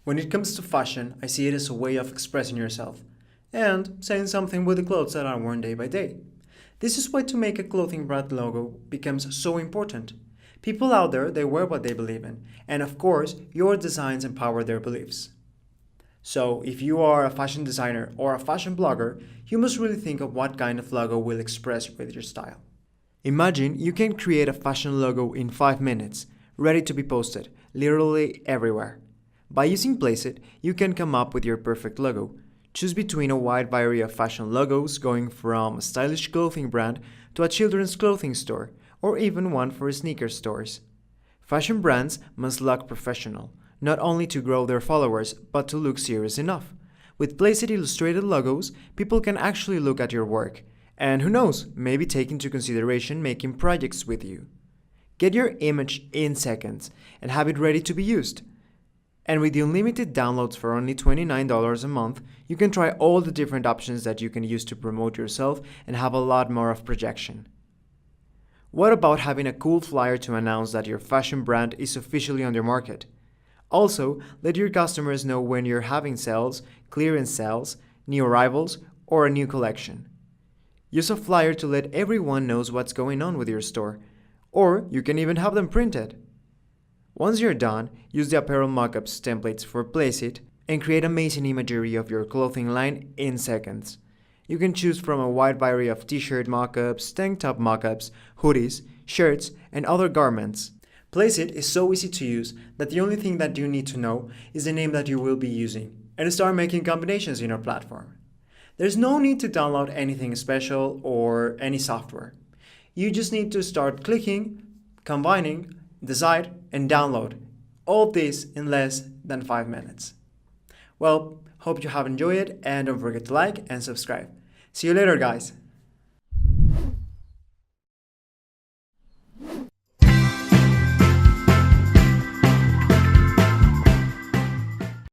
When it comes to fashion, I see it as a way of expressing yourself and saying something with the clothes that are worn day by day. This is why to make a clothing brand logo becomes so important. People out there, they wear what they believe in, and of course, your designs empower their beliefs. So, if you are a fashion designer or a fashion blogger, you must really think of what kind of logo will express with your style. Imagine you can create a fashion logo in 5 minutes, ready to be posted, literally everywhere. By using Placeit, you can come up with your perfect logo. Choose between a wide variety of fashion logos, going from a stylish clothing brand to a children's clothing store, or even one for sneaker stores. Fashion brands must look professional, not only to grow their followers, but to look serious enough. With Placeit illustrated logos, people can actually look at your work, and who knows, maybe take into consideration making projects with you. Get your image in seconds and have it ready to be used. And with the unlimited downloads for only $29 a month, you can try all the different options that you can use to promote yourself and have a lot more of projection. What about having a cool flyer to announce that your fashion brand is officially on the market? Also, let your customers know when you're having sales, clearance sales, new arrivals, or a new collection. Use a flyer to let everyone know what's going on with your store, or you can even have them printed. Once you're done, use the apparel mockups templates for Placeit and create amazing imagery of your clothing line in seconds. You can choose from a wide variety of t-shirt mockups, tank top mockups, hoodies, shirts, and other garments. Placeit is so easy to use that the only thing that you need to know is the name that you will be using and start making combinations in our platform. There's no need to download anything special or any software. You just need to start clicking, combining, decide, and download. All this in less than 5 minutes. Well, hope you have enjoyed it and don't forget to like and subscribe. See you later, guys.